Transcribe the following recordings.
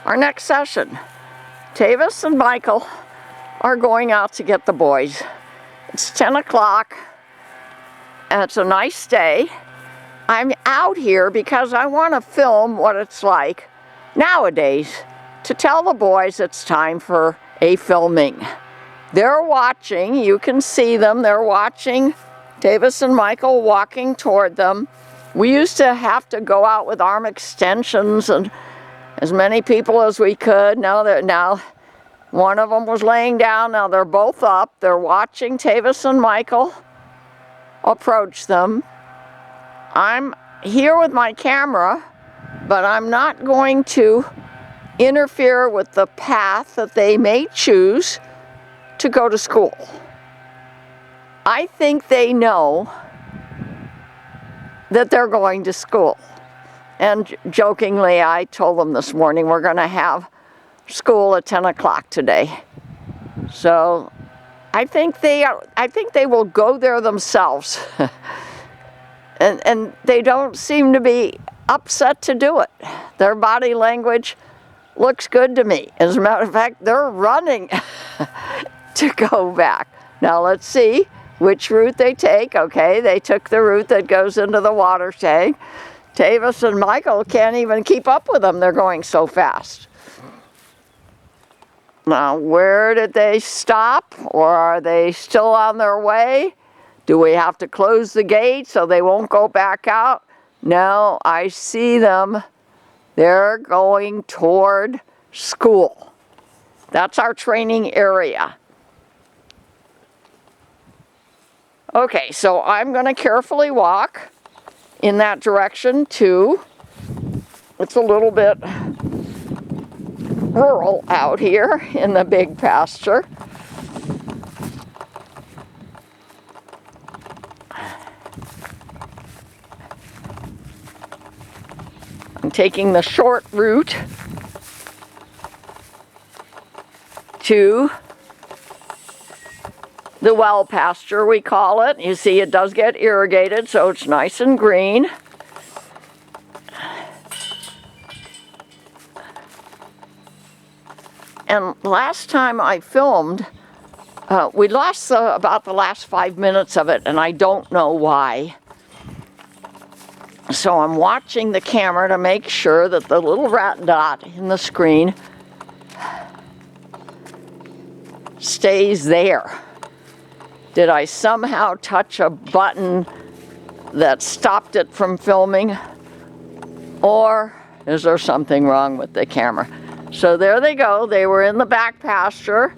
our next session. Tavis and Michael are going out to get the boys. It's 10 o'clock, and it's a nice day. I'm out here because I want to film what it's like nowadays to tell the boys it's time for a filming. They're watching, you can see them, they're watching Tavis and Michael walking toward them. We used to have to go out with arm extensions and as many people as we could. Now one of them was laying down, now they're both up. They're watching Tavis and Michael approach them. I'm here with my camera, but I'm not going to interfere with the path that they may choose to go to school. I think they know that they're going to school. And jokingly, I told them this morning we're going to have school at 10 o'clock today. So I think they will go there themselves. and they don't seem to be upset to do it. Their body language looks good to me. As a matter of fact, they're running to go back. Now let's see which route they take. Okay, they took the route that goes into the water tank. Tavis and Michael can't even keep up with them. They're going so fast. Now, where did they stop? Or are they still on their way? Do we have to close the gate so they won't go back out? No, I see them. They're going toward school. That's our training area. Okay, so I'm going to carefully walk in that direction too. It's a little bit rural out here in the big pasture. I'm taking the short route to the well pasture, we call it. You see, it does get irrigated, so it's nice and green. And last time I filmed, we lost about the last 5 minutes of it, and I don't know why. So I'm watching the camera to make sure that the little rat dot in the screen stays there. Did I somehow touch a button that stopped it from filming? Or is there something wrong with the camera? So there they go. They were in the back pasture.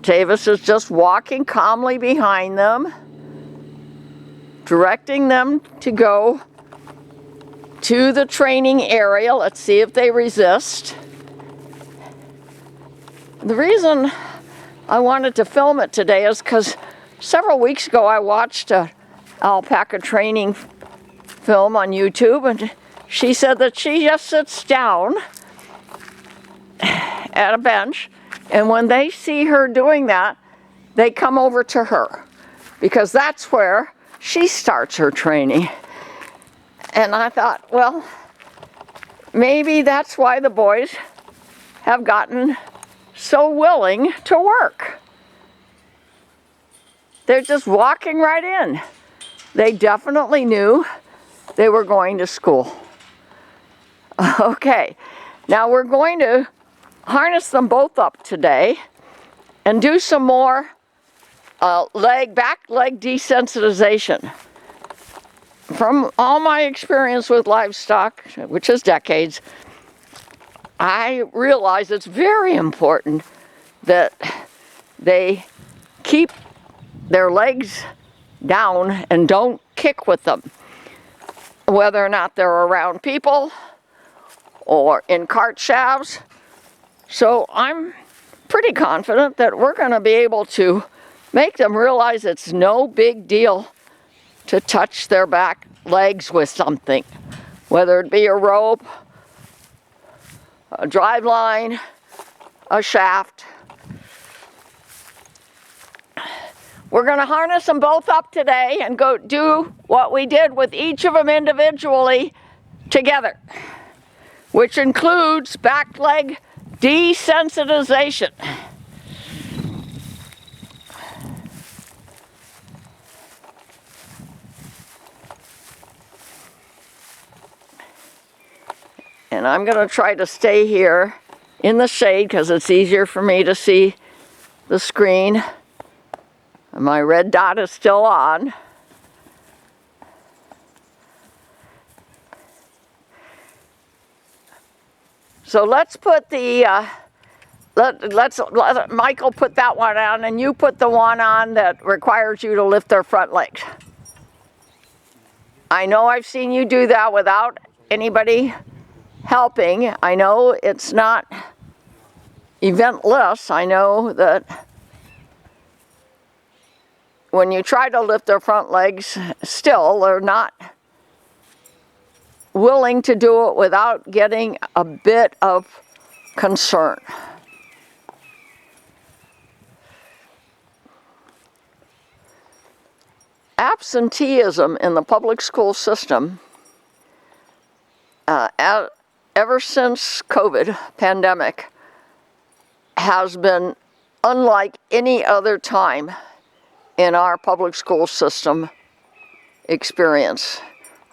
Tavis is just walking calmly behind them, directing them to go to the training area. Let's see if they resist. The reason I wanted to film it today is because several weeks ago I watched an alpaca training film on YouTube, and she said that she just sits down at a bench, and when they see her doing that, they come over to her because that's where she starts her training. And I thought, well, maybe that's why the boys have gotten so willing to work. They're just walking right in. They definitely knew they were going to school. Okay, now we're going to harness them both up today and do some more back leg desensitization. From all my experience with livestock, which is decades, I realize it's very important that they keep their legs down and don't kick with them, whether or not they're around people or in cart shafts. So I'm pretty confident that we're going to be able to make them realize it's no big deal to touch their back legs with something, whether it be a rope, a drive line, a shaft. We're going to harness them both up today and go do what we did with each of them individually together. which includes back leg desensitization. And I'm going to try to stay here in the shade because it's easier for me to see the screen. My red dot is still on. So let's put the, let Michael put that one on, and you put the one on that requires you to lift their front legs. I know I've seen you do that without anybody helping. I know it's not eventless. I know that when you try to lift their front legs, still they're not willing to do it without getting a bit of concern. Absenteeism in the public school system, ever since COVID pandemic, has been unlike any other time in our public school system experience.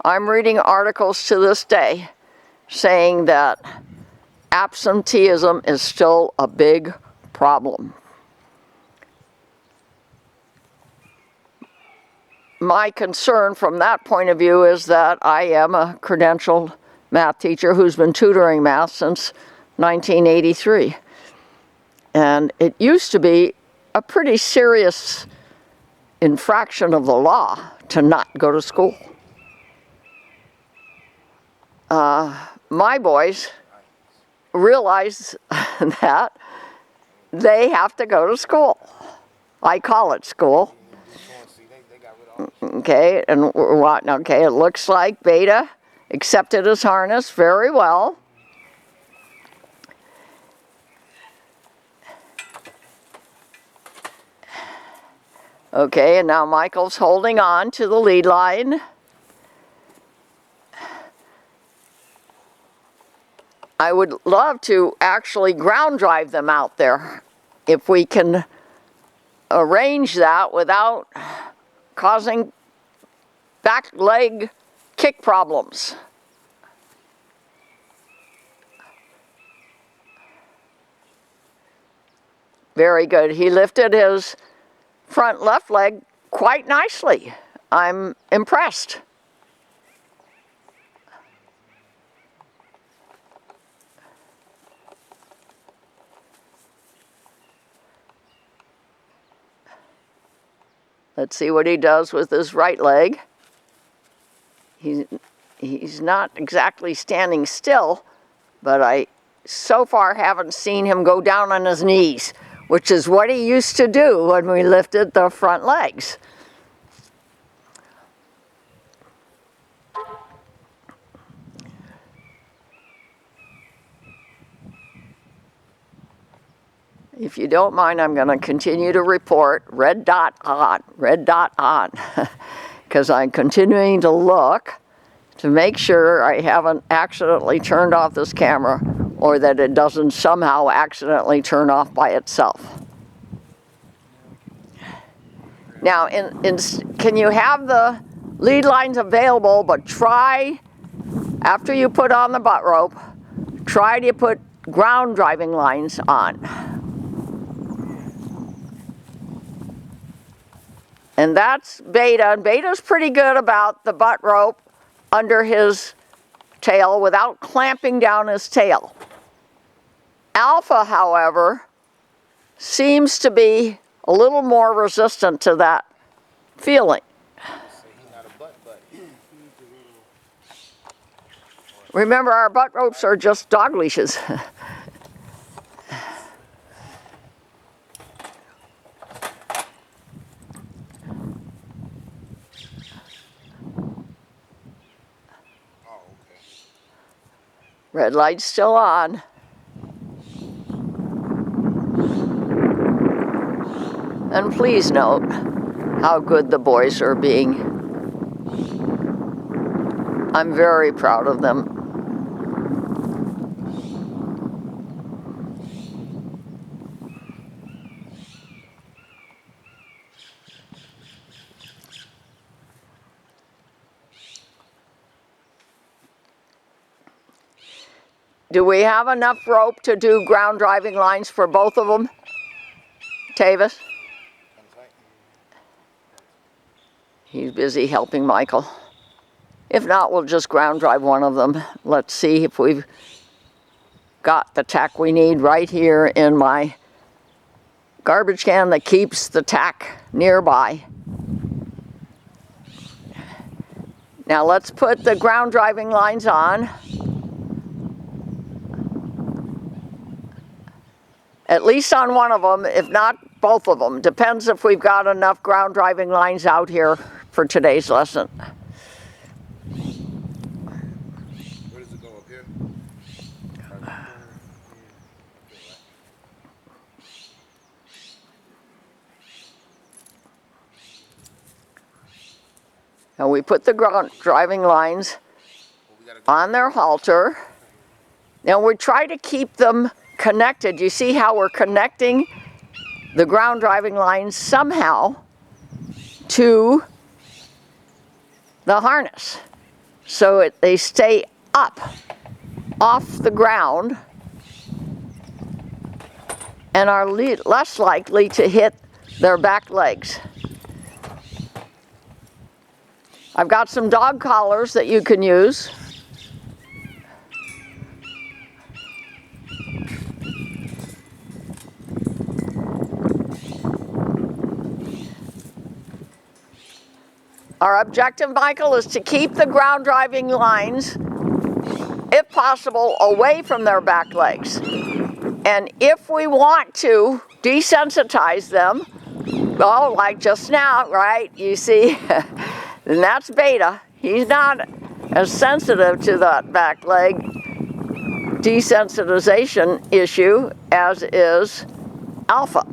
I'm reading articles to this day saying that absenteeism is still a big problem. My concern from that point of view is that I am a credentialed math teacher who's been tutoring math since 1983. And it used to be a pretty serious infraction of the law to not go to school. My boys realize that they have to go to school. I call it school. Okay, and what? Okay, it looks like Beta accepted his harness very well. Okay, and now Michael's holding on to the lead line. I would love to actually ground drive them out there if we can arrange that without causing back leg kick problems. Very good. He lifted his front left leg quite nicely. I'm impressed. Let's see what he does with his right leg. He's not exactly standing still, but I so far haven't seen him go down on his knees, which is what he used to do when we lifted the front legs. If you don't mind, I'm going to continue to report red dot on, because I'm continuing to look to make sure I haven't accidentally turned off this camera or that it doesn't somehow accidentally turn off by itself. Now, can you have the lead lines available, but try, after you put on the butt rope, try to put ground driving lines on. And that's Beta, and Beta's pretty good about the butt rope under his tail without clamping down his tail. Alpha, however, seems to be a little more resistant to that feeling. Remember, our butt ropes are just dog leashes. Red light's still on. And please note how good the boys are being. I'm very proud of them. Do we have enough rope to do ground driving lines for both of them, Tavis? He's busy helping Michael. If not, we'll just ground drive one of them. Let's see if we've got the tack we need right here in my garbage can that keeps the tack nearby. Now let's put the ground driving lines on. At least on one of them, if not both of them. Depends if we've got enough ground driving lines out here for today's lesson. Where does it go, up here? And we put the ground driving lines on their halter. Now we try to keep them connected. You see how we're connecting the ground driving lines somehow to the harness, so they stay up off the ground and are less likely to hit their back legs. I've got some dog collars that you can use. Our objective, Michael, is to keep the ground driving lines, if possible, away from their back legs. And if we want to desensitize them, well, like just now, right, you see, and that's Beta. He's not as sensitive to that back leg desensitization issue as is Alpha.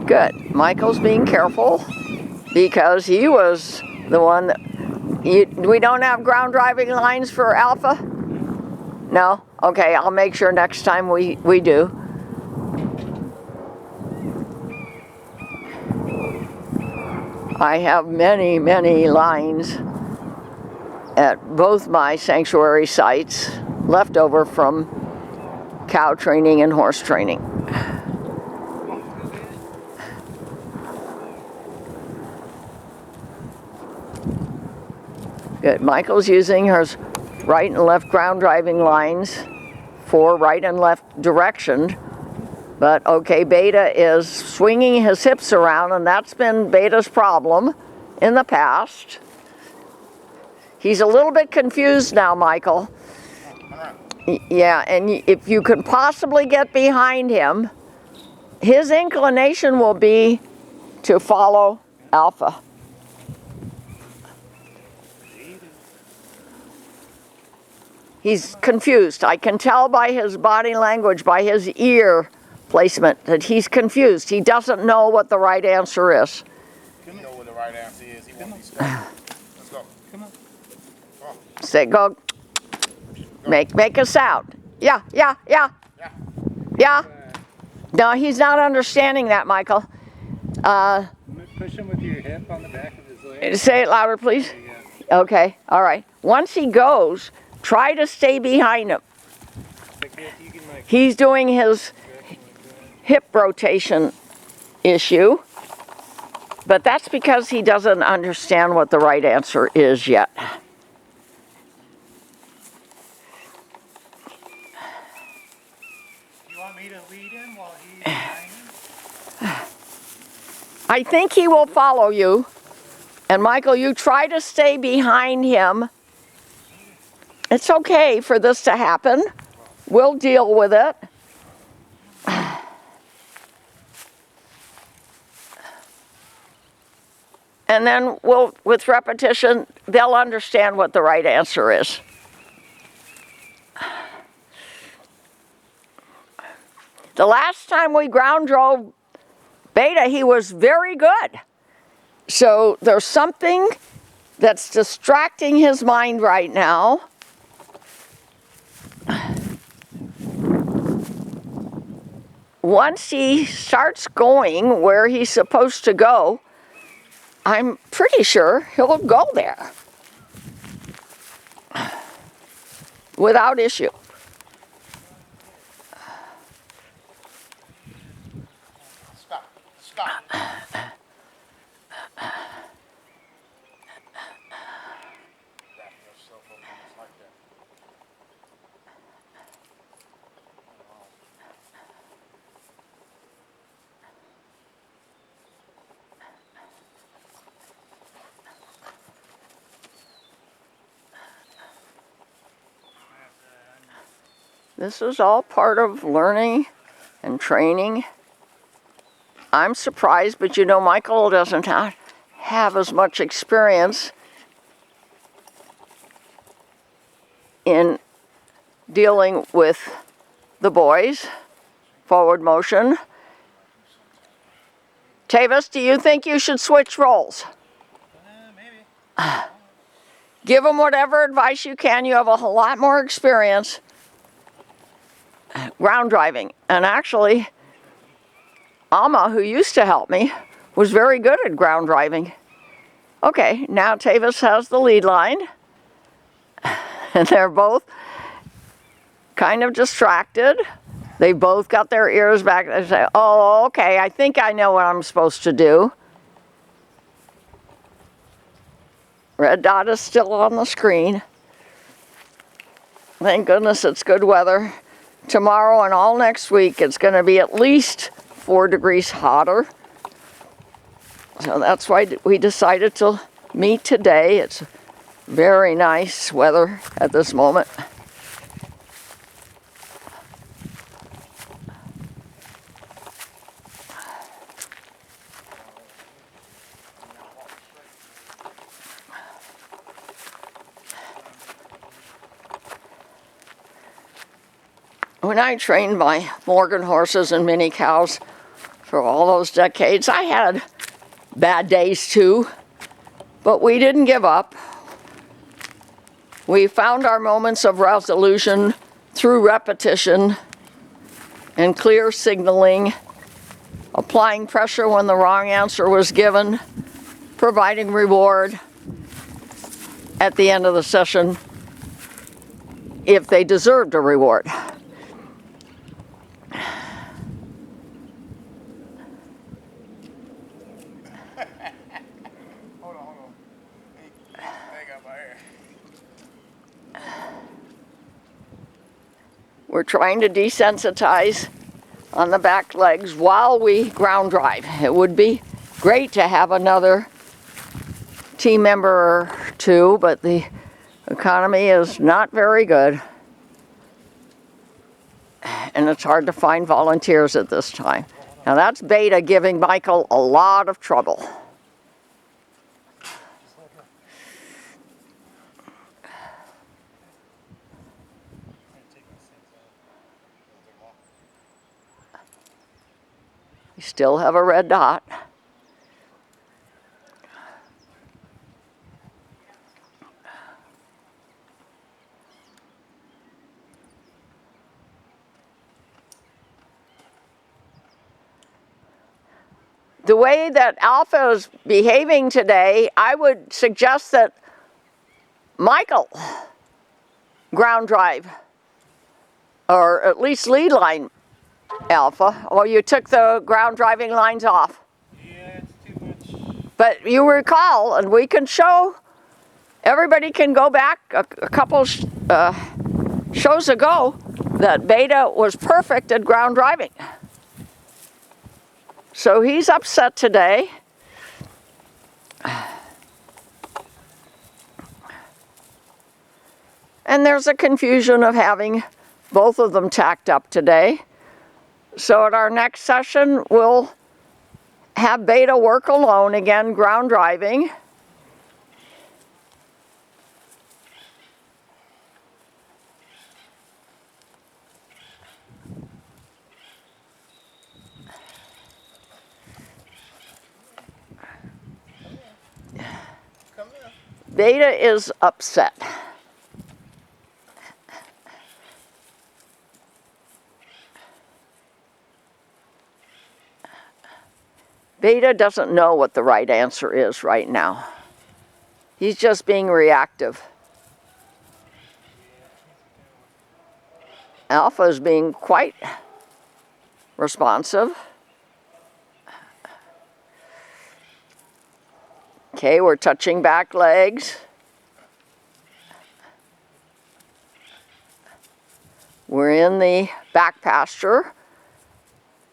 Good. Michael's being careful because he was the one that... we don't have ground driving lines for Alpha? No? Okay, I'll make sure next time we do. I have many, many lines at both my sanctuary sites left over from cow training and horse training. Good. Michael's using his right and left ground driving lines for right and left direction. But okay, Beta is swinging his hips around, and that's been Beta's problem in the past. He's a little bit confused now, Michael. Yeah, and if you can possibly get behind him, his inclination will be to follow Alpha. He's confused. I can tell by his body language, by his ear placement, that he's confused. He doesn't know what the right answer is. He know what the right answer is. He wants to start. Let's go. Come on. Say go. Make a sound. Yeah. No, he's not understanding that, Michael. Push him with your hip on the back of his leg. Say it louder, please. Okay, all right. Once he goes, try to stay behind him. He's doing his hip rotation issue, but that's because he doesn't understand what the right answer is yet. You want me to lead him while he's behind him? I think he will follow you. And Michael, you try to stay behind him. It's okay for this to happen. We'll deal with it. And then with repetition, they'll understand what the right answer is. The last time we ground drove Beta, he was very good. So there's something that's distracting his mind right now. once he starts going where he's supposed to go, I'm pretty sure he'll go there without issue. Stop. Stop. This is all part of learning and training. I'm surprised, but you know, Michael doesn't have as much experience in dealing with the boys. Forward motion. Tavis, do you think you should switch roles? Maybe. Give them whatever advice you can. You have a whole lot more experience ground driving. And actually, Alma, who used to help me, was very good at ground driving. Okay, now Tavis has the lead line. And they're both kind of distracted. They both got their ears back. They say, oh, okay, I think I know what I'm supposed to do. Red dot is still on the screen. Thank goodness it's good weather. Tomorrow and all next week, it's going to be at least 4 degrees hotter. So that's why we decided to meet today. It's very nice weather at this moment. When I trained my Morgan horses and mini cows for all those decades, I had bad days too, but we didn't give up. We found our moments of resolution through repetition and clear signaling, applying pressure when the wrong answer was given, providing reward at the end of the session if they deserved a reward. We're trying to desensitize on the back legs while we ground drive. It would be great to have another team member or two, but the economy is not very good. And it's hard to find volunteers at this time. Now that's Beta giving Michael a lot of trouble. We still have a red dot. The way that Alpha is behaving today, I would suggest that Michael ground drive, or at least lead line Alpha. Well, you took the ground driving lines off. Yeah, it's too much. But you recall, and we can show, everybody can go back a couple shows ago, that Beta was perfect at ground driving. So he's upset today. And there's a confusion of having both of them tacked up today. So at our next session, we'll have Beta work alone again, ground driving. Beta is upset. Beta doesn't know what the right answer is right now. He's just being reactive. Alpha is being quite responsive. Okay, we're touching back legs. We're in the back pasture.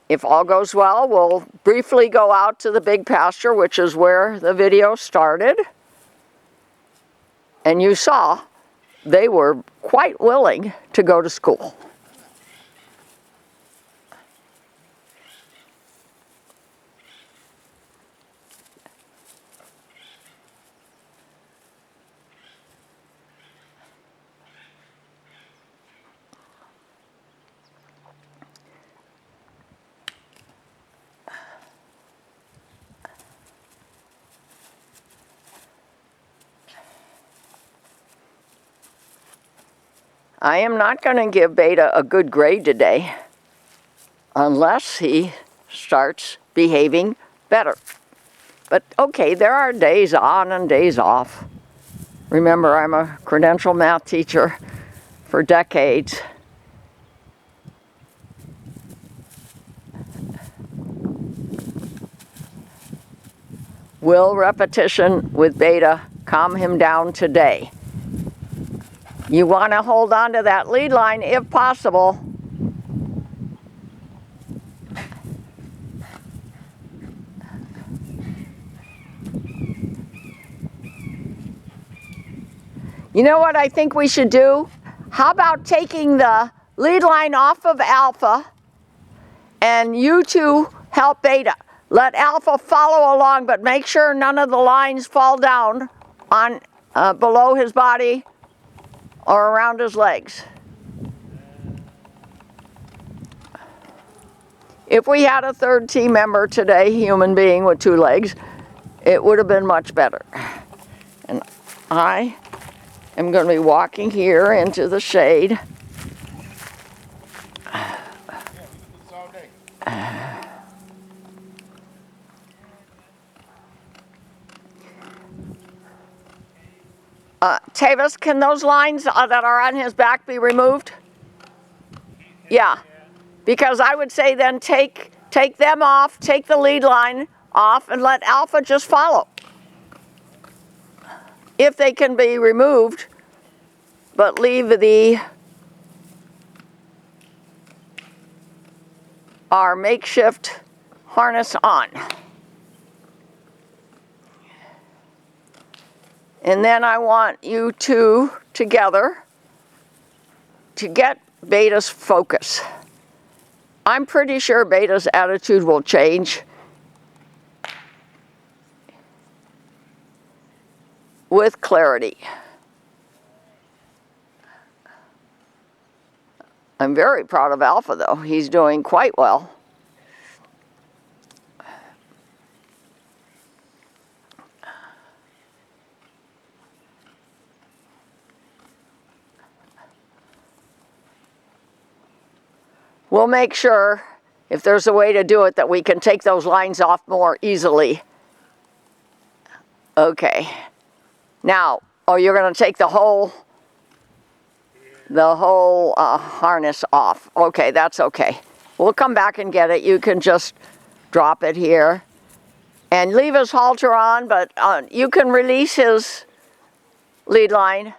If all goes well, we'll briefly go out to the big pasture, which is where the video started. And you saw they were quite willing to go to school. I am not going to give Beta a good grade today unless he starts behaving better. But okay, there are days on and days off. Remember, I'm a credentialed math teacher for decades. Will repetition with Beta calm him down today? You want to hold on to that lead line if possible. You know what I think we should do? How about taking the lead line off of Alpha and you two help Beta. Let Alpha follow along, but make sure none of the lines fall down on below his body or around his legs. If we had a third team member today, human being with two legs, it would have been much better. And I am going to be walking here into the shade. Tavis, can those lines that are on his back be removed? Yeah, because I would say then take them off, take the lead line off, and let Alpha just follow. If they can be removed, but leave our makeshift harness on. And then I want you two together to get Beta's focus. I'm pretty sure Beta's attitude will change with clarity. I'm very proud of Alpha, though. He's doing quite well. We'll make sure, if there's a way to do it, that we can take those lines off more easily. Okay. Now, you're going to take the whole harness off. Okay, that's okay. We'll come back and get it. You can just drop it here and leave his halter on, but you can release his lead line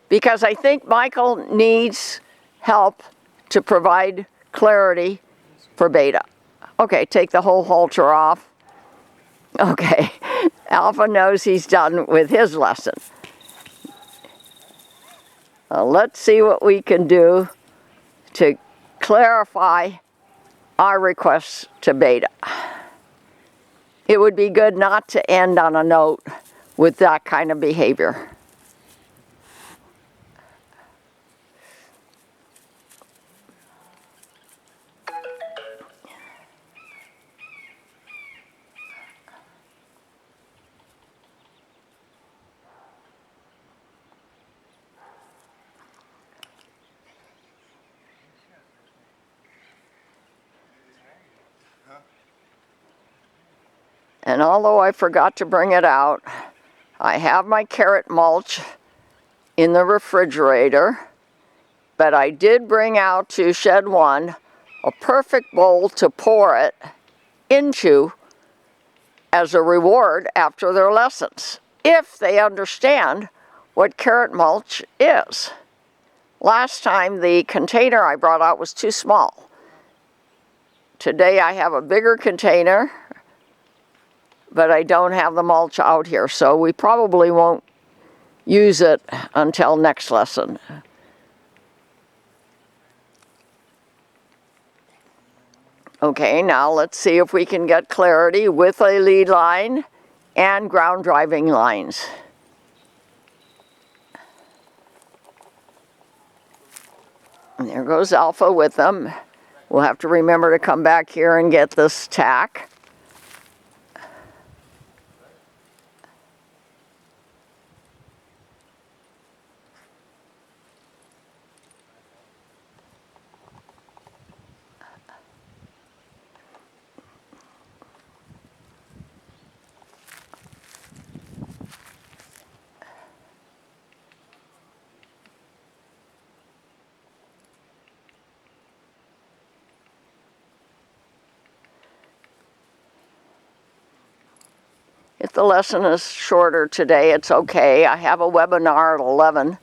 because I think Michael needs help to provide clarity for Beta. Okay, take the whole halter off. Okay, Alpha knows he's done with his lesson. Let's see what we can do to clarify our requests to Beta. It would be good not to end on a note with that kind of behavior. And although I forgot to bring it out, I have my carrot mulch in the refrigerator, but I did bring out to Shed 1 a perfect bowl to pour it into as a reward after their lessons, if they understand what carrot mulch is. Last time the container I brought out was too small. Today I have a bigger container, but I don't have the mulch out here, so we probably won't use it until next lesson. Okay, now let's see if we can get clarity with a lead line and ground driving lines. And there goes Alpha with them. We'll have to remember to come back here and get this tack. If the lesson is shorter today, it's okay. I have a webinar at 11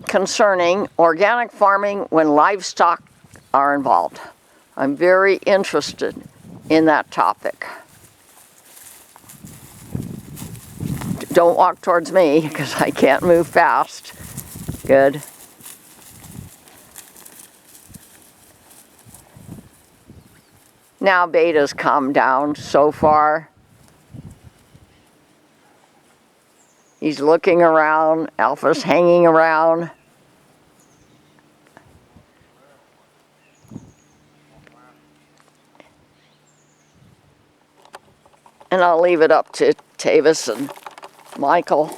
concerning organic farming when livestock are involved. I'm very interested in that topic. Don't walk towards me because I can't move fast. Good. Now Beta's calmed down so far. He's looking around, Alpha's hanging around. And I'll leave it up to Tavis and Michael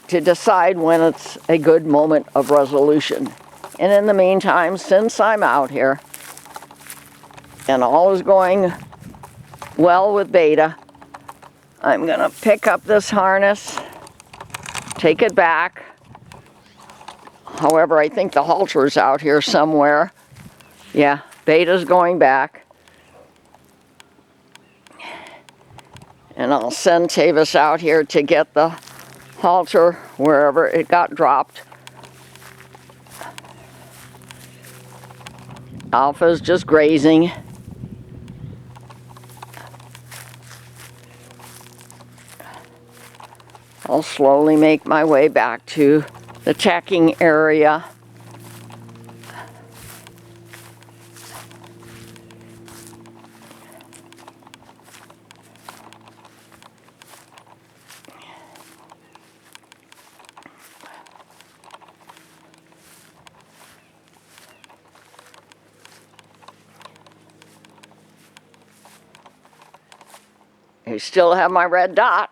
to decide when it's a good moment of resolution. And in the meantime, since I'm out here and all is going well with Beta, I'm gonna pick up this harness, take it back. However, I think the halter's out here somewhere. Yeah, Beta's going back. And I'll send Tavis out here to get the halter wherever it got dropped. Alpha's just grazing. I'll slowly make my way back to the tacking area. I still have my red dot.